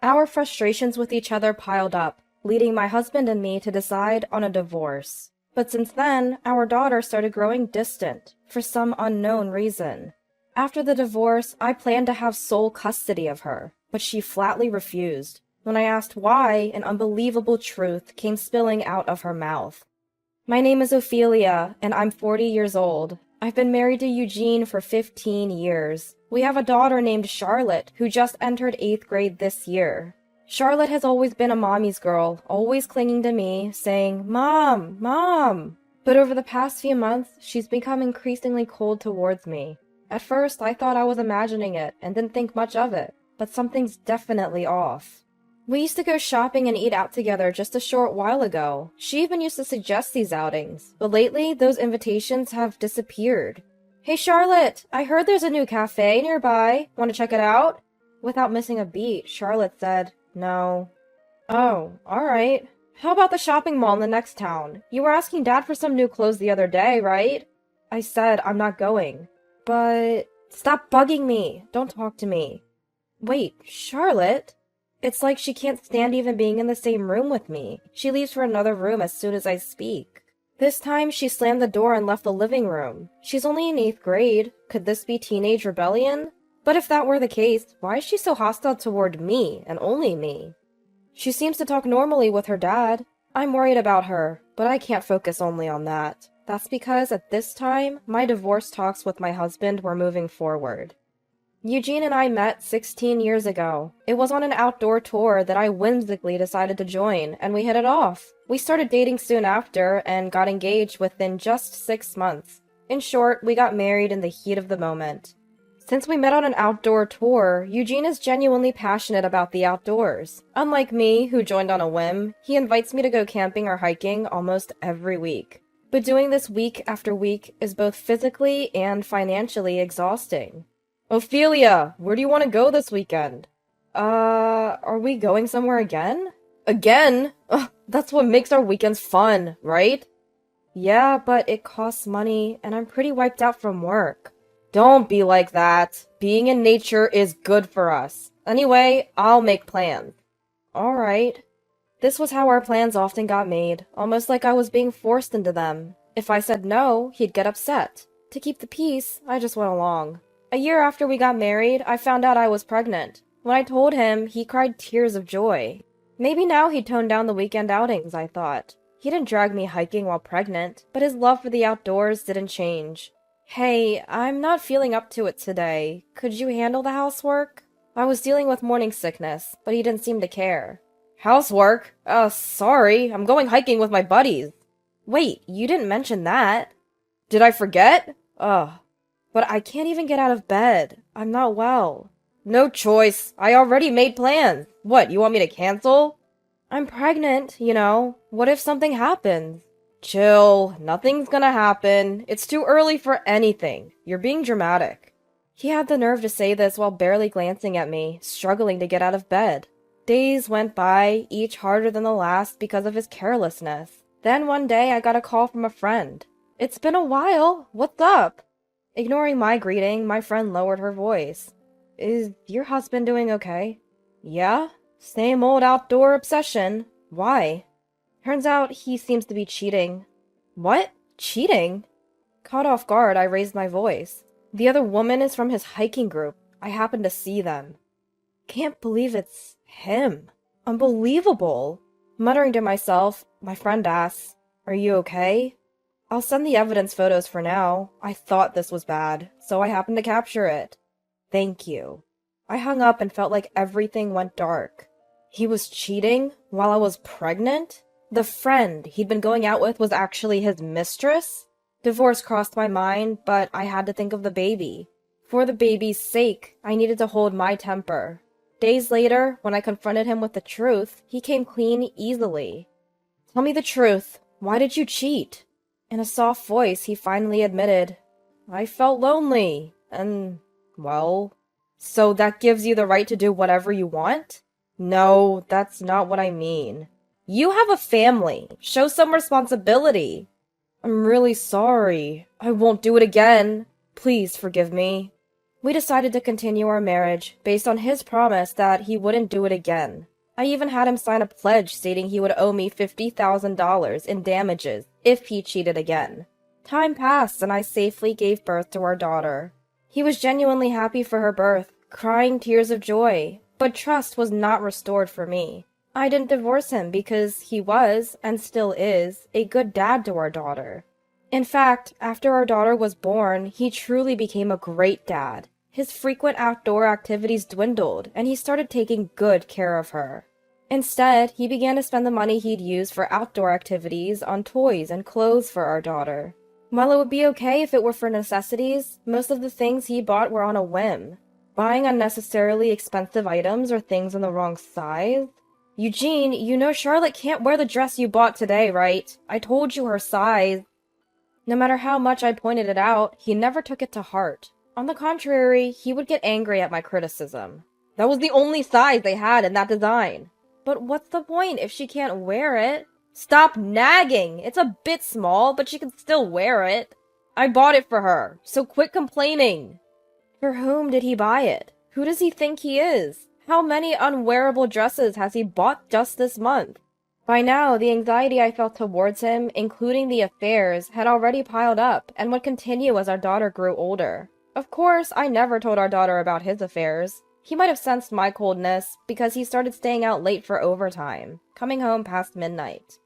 Our frustrations with each other piled up, leading my husband and me to decide on a divorce. But since then, our daughter started growing distant, for some unknown reason. After the divorce, I planned to have sole custody of her, but she flatly refused. When I asked why, an unbelievable truth came spilling out of her mouth. My name is Ophelia, and I'm 40 years old. I've been married to Eugene for 15 years. We have a daughter named Charlotte, who just entered 8th grade this year. Charlotte has always been a mommy's girl, always clinging to me, saying, "Mom, Mom!" But over the past few months, she's become increasingly cold towards me. At first, I thought I was imagining it, and didn't think much of it, but something's definitely off. We used to go shopping and eat out together just a short while ago. She even used to suggest these outings, but lately those invitations have disappeared. "Hey Charlotte, I heard there's a new cafe nearby. Want to check it out?" Without missing a beat, Charlotte said, "No." "Oh, alright. How about the shopping mall in the next town? You were asking Dad for some new clothes the other day, right?" I said I'm not going. "But..." "Stop bugging me. Don't talk to me." "Wait, Charlotte?" It's like she can't stand even being in the same room with me. She leaves for another room as soon as I speak. This time, she slammed the door and left the living room. She's only in 8th grade. Could this be teenage rebellion? But if that were the case, why is she so hostile toward me, and only me? She seems to talk normally with her dad. I'm worried about her, but I can't focus only on that. That's because at this time, my divorce talks with my husband were moving forward. Eugene and I met 16 years ago. It was on an outdoor tour that I whimsically decided to join, and we hit it off. We started dating soon after, and got engaged within just 6 months. In short, we got married in the heat of the moment. Since we met on an outdoor tour, Eugene is genuinely passionate about the outdoors. Unlike me, who joined on a whim, he invites me to go camping or hiking almost every week. But doing this week after week is both physically and financially exhausting. "Ophelia, where do you want to go this weekend?" Are we going somewhere again?" "Again? Ugh, that's what makes our weekends fun, right?" "Yeah, but it costs money, and I'm pretty wiped out from work." "Don't be like that. Being in nature is good for us. Anyway, I'll make plans." "Alright." This was how our plans often got made, almost like I was being forced into them. If I said no, he'd get upset. To keep the peace, I just went along. A year after we got married, I found out I was pregnant. When I told him, he cried tears of joy. Maybe now he'd tone down the weekend outings, I thought. He didn't drag me hiking while pregnant, but his love for the outdoors didn't change. "Hey, I'm not feeling up to it today. Could you handle the housework?" I was dealing with morning sickness, but he didn't seem to care. "Housework? Sorry, I'm going hiking with my buddies." "Wait, you didn't mention that." "Did I forget? Ugh. But I can't even get out of bed. I'm not well." "No choice. I already made plans. What, you want me to cancel?" "I'm pregnant, you know. What if something happens?" "Chill. Nothing's gonna happen. It's too early for anything. You're being dramatic." He had the nerve to say this while barely glancing at me, struggling to get out of bed. Days went by, each harder than the last because of his carelessness. Then one day I got a call from a friend. "It's been a while. What's up?" Ignoring my greeting, my friend lowered her voice. "Is your husband doing okay?" "Yeah, same old outdoor obsession. Why?" "Turns out he seems to be cheating." "What? Cheating?" Caught off guard, I raised my voice. "The other woman is from his hiking group. I happened to see them." "Can't believe it's him. Unbelievable." Muttering to myself, my friend asks, "Are you okay?" "I'll send the evidence photos for now. I thought this was bad, so I happened to capture it." "Thank you." I hung up and felt like everything went dark. He was cheating while I was pregnant? The friend he'd been going out with was actually his mistress? Divorce crossed my mind, but I had to think of the baby. For the baby's sake, I needed to hold my temper. Days later, when I confronted him with the truth, he came clean easily. "Tell me the truth. Why did you cheat?" In a soft voice, he finally admitted, "I felt lonely, and, well..." "So that gives you the right to do whatever you want?" "No, that's not what I mean. You have a family. Show some responsibility." "I'm really sorry. I won't do it again. Please forgive me." We decided to continue our marriage based on his promise that he wouldn't do it again. I even had him sign a pledge stating he would owe me $50,000 in damages if he cheated again. Time passed and I safely gave birth to our daughter. He was genuinely happy for her birth, crying tears of joy, but trust was not restored for me. I didn't divorce him because he was, and still is, a good dad to our daughter. In fact, after our daughter was born, he truly became a great dad. His frequent outdoor activities dwindled, and he started taking good care of her. Instead, he began to spend the money he'd used for outdoor activities on toys and clothes for our daughter. While it would be okay if it were for necessities, most of the things he bought were on a whim. Buying unnecessarily expensive items or things in the wrong size. Eugene, you know Charlotte can't wear the dress you bought today, right? I told you her size. No matter how much I pointed it out, he never took it to heart. On the contrary, he would get angry at my criticism. That was the only size they had in that design. But what's the point if she can't wear it? Stop nagging! It's a bit small, but she can still wear it. I bought it for her, so quit complaining. For whom did he buy it? Who does he think he is? How many unwearable dresses has he bought just this month? By now, the anxiety I felt towards him, including the affairs, had already piled up and would continue as our daughter grew older. Of course, I never told our daughter about his affairs. He might have sensed my coldness because he started staying out late for overtime, coming home past midnight.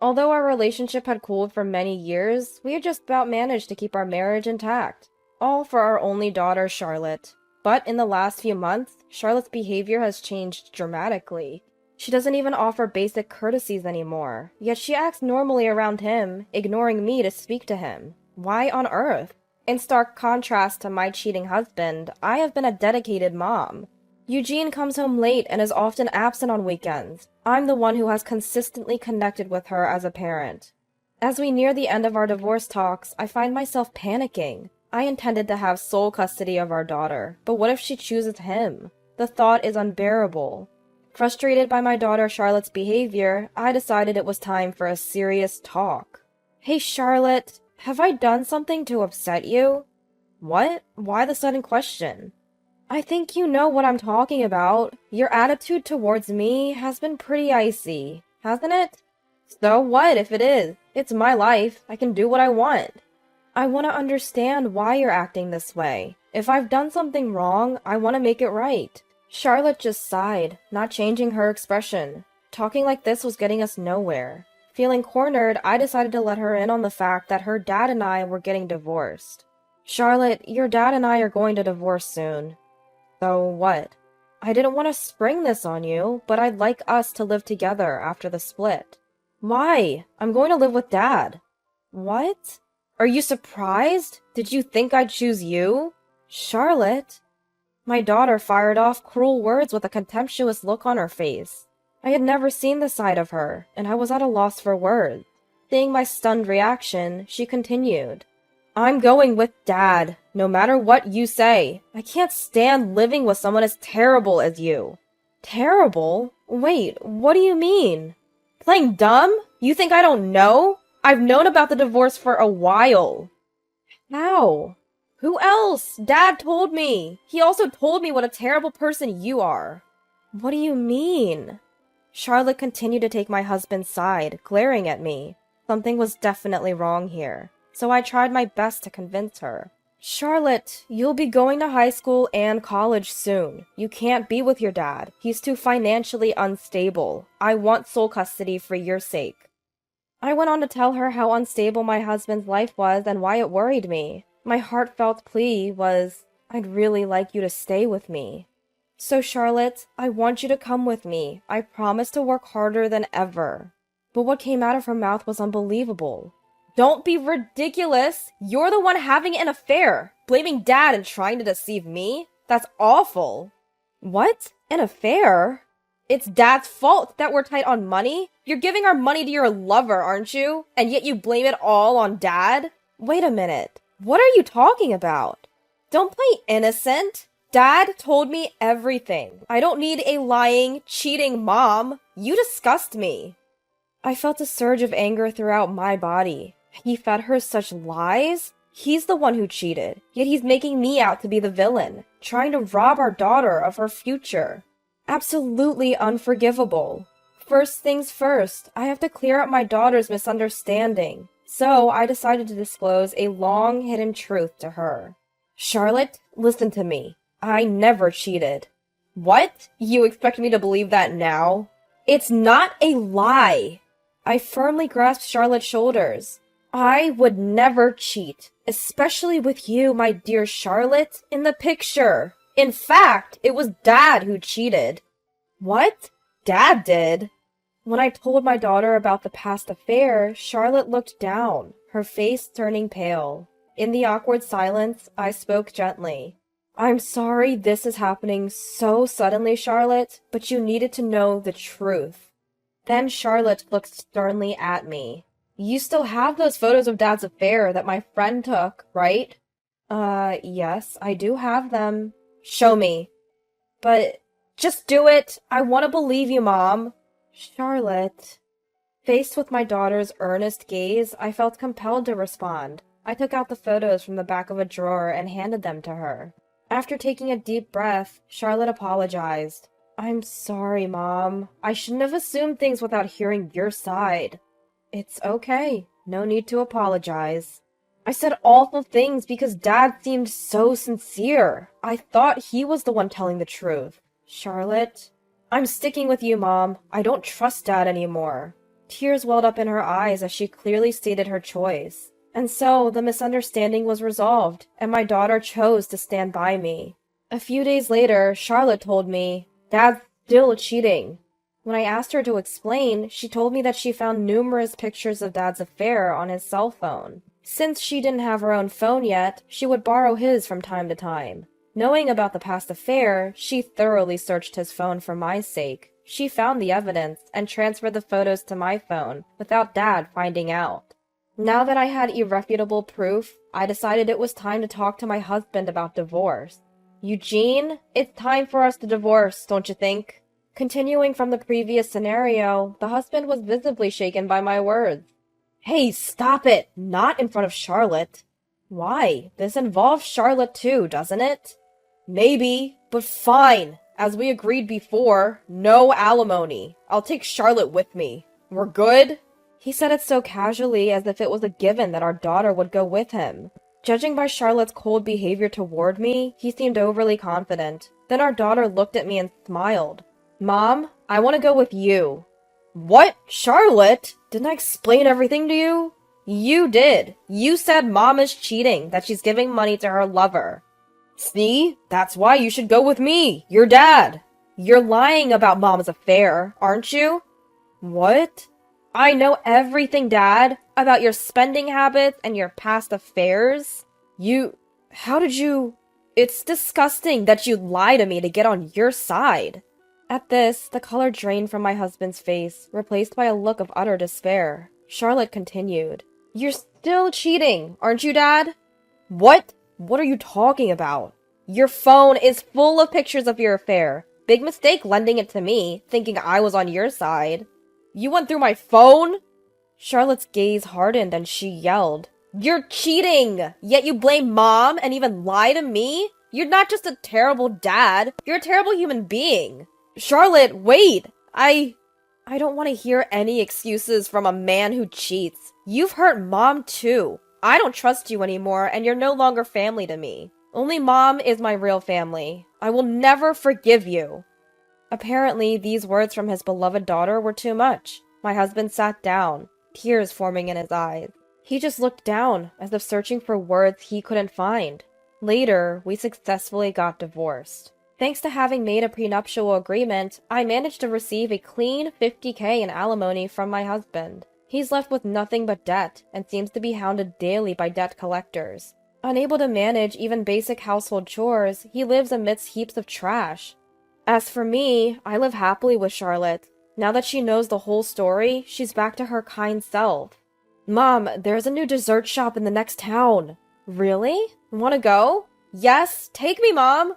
Although our relationship had cooled for many years, we had just about managed to keep our marriage intact. All for our only daughter, Charlotte. But in the last few months, Charlotte's behavior has changed dramatically. She doesn't even offer basic courtesies anymore, yet she acts normally around him, ignoring me to speak to him. Why on earth? In stark contrast to my cheating husband, I have been a dedicated mom. Eugene comes home late and is often absent on weekends. I'm the one who has consistently connected with her as a parent. As we near the end of our divorce talks, I find myself panicking. I intended to have sole custody of our daughter, but what if she chooses him? The thought is unbearable. Frustrated by my daughter Charlotte's behavior, I decided it was time for a serious talk. Hey Charlotte, have I done something to upset you? What? Why the sudden question? I think you know what I'm talking about. Your attitude towards me has been pretty icy, hasn't it? So what if it is? It's my life. I can do what I want. I want to understand why you're acting this way. If I've done something wrong, I want to make it right. Charlotte just sighed, not changing her expression. Talking like this was getting us nowhere. Feeling cornered, I decided to let her in on the fact that her dad and I were getting divorced. Charlotte, your dad and I are going to divorce soon. So what? I didn't want to spring this on you, but I'd like us to live together after the split. Why? I'm going to live with Dad. What? Are you surprised? Did you think I'd choose you? Charlotte? My daughter fired off cruel words with a contemptuous look on her face. I had never seen this side of her, and I was at a loss for words. Seeing my stunned reaction, she continued. I'm going with Dad, no matter what you say. I can't stand living with someone as terrible as you. Terrible? Wait, what do you mean? Playing dumb? You think I don't know? I've known about the divorce for a while. How? Who else? Dad told me. He also told me what a terrible person you are. What do you mean? Charlotte continued to take my husband's side, glaring at me. Something was definitely wrong here, so I tried my best to convince her. Charlotte, you'll be going to high school and college soon. You can't be with your dad. He's too financially unstable. I want sole custody for your sake. I went on to tell her how unstable my husband's life was and why it worried me. My heartfelt plea was, I'd really like you to stay with me. So Charlotte, I want you to come with me. I promise to work harder than ever. But what came out of her mouth was unbelievable. Don't be ridiculous! You're the one having an affair! Blaming Dad and trying to deceive me? That's awful! What? An affair? It's Dad's fault that we're tight on money? You're giving our money to your lover, aren't you? And yet you blame it all on Dad? Wait a minute. What are you talking about? Don't play innocent. Dad told me everything. I don't need a lying, cheating mom. You disgust me. I felt a surge of anger throughout my body. He fed her such lies? He's the one who cheated, yet he's making me out to be the villain, trying to rob our daughter of her future. Absolutely unforgivable. First things first, I have to clear up my daughter's misunderstanding. So I decided to disclose a long hidden truth to her. Charlotte, listen to me. I never cheated. What? You expect me to believe that now? It's not a lie. I firmly grasped Charlotte's shoulders. I would never cheat, especially with you, my dear Charlotte, in the picture. In fact, it was Dad who cheated. What? Dad did? When I told my daughter about the past affair, Charlotte looked down, her face turning pale. In the awkward silence, I spoke gently. I'm sorry this is happening so suddenly, Charlotte, but you needed to know the truth. Then Charlotte looked sternly at me. You still have those photos of Dad's affair that my friend took, right? Yes, I do have them. Show me. But just do it. I want to believe you, Mom. Charlotte. Faced with my daughter's earnest gaze, I felt compelled to respond. I took out the photos from the back of a drawer and handed them to her. After taking a deep breath, Charlotte apologized. I'm sorry, Mom. I shouldn't have assumed things without hearing your side. It's okay. No need to apologize. I said awful things because Dad seemed so sincere. I thought he was the one telling the truth. Charlotte, I'm sticking with you, Mom. I don't trust Dad anymore. Tears welled up in her eyes as she clearly stated her choice. And so the misunderstanding was resolved, and my daughter chose to stand by me. A few days later, Charlotte told me, Dad's still cheating. When I asked her to explain, she told me that she found numerous pictures of Dad's affair on his cell phone. Since she didn't have her own phone yet, she would borrow his from time to time. Knowing about the past affair, she thoroughly searched his phone for my sake. She found the evidence and transferred the photos to my phone without Dad finding out. Now that I had irrefutable proof, I decided it was time to talk to my husband about divorce. Eugene, it's time for us to divorce, don't you think? Continuing from the previous scenario, the husband was visibly shaken by my words. Hey, stop it! Not in front of Charlotte. Why? This involves Charlotte too, doesn't it? Maybe, but fine. As we agreed before, no alimony. I'll take Charlotte with me. We're good? He said it so casually as if it was a given that our daughter would go with him. Judging by Charlotte's cold behavior toward me, he seemed overly confident. Then our daughter looked at me and smiled. Mom, I want to go with you. What? Charlotte? Didn't I explain everything to you? You did. You said Mom is cheating, that she's giving money to her lover. See? That's why you should go with me, your dad. You're lying about Mom's affair, aren't you? What? I know everything, Dad, about your spending habits and your past affairs. How did you... It's disgusting that you lie to me to get on your side. At this, the color drained from my husband's face, replaced by a look of utter despair. Charlotte continued. You're still cheating, aren't you, Dad? What? What are you talking about? Your phone is full of pictures of your affair. Big mistake lending it to me, thinking I was on your side. You went through my phone? Charlotte's gaze hardened and she yelled. You're cheating! Yet you blame Mom and even lie to me? You're not just a terrible dad, you're a terrible human being. Charlotte, wait! I don't want to hear any excuses from a man who cheats. You've hurt Mom too. I don't trust you anymore and you're no longer family to me. Only Mom is my real family. I will never forgive you. Apparently, these words from his beloved daughter were too much. My husband sat down, tears forming in his eyes. He just looked down, as if searching for words he couldn't find. Later, we successfully got divorced. Thanks to having made a prenuptial agreement, I managed to receive a clean $50,000 in alimony from my husband. He's left with nothing but debt, and seems to be hounded daily by debt collectors. Unable to manage even basic household chores, he lives amidst heaps of trash. As for me, I live happily with Charlotte. Now that she knows the whole story, she's back to her kind self. Mom, there's a new dessert shop in the next town. Really? Want to go? Yes, take me, Mom.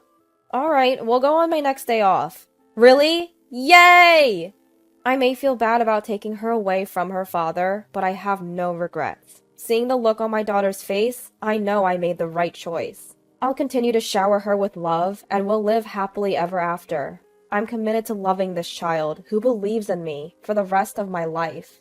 Alright, we'll go on my next day off. Really? Yay! I may feel bad about taking her away from her father, but I have no regrets. Seeing the look on my daughter's face, I know I made the right choice. I'll continue to shower her with love and will live happily ever after. I'm committed to loving this child who believes in me for the rest of my life.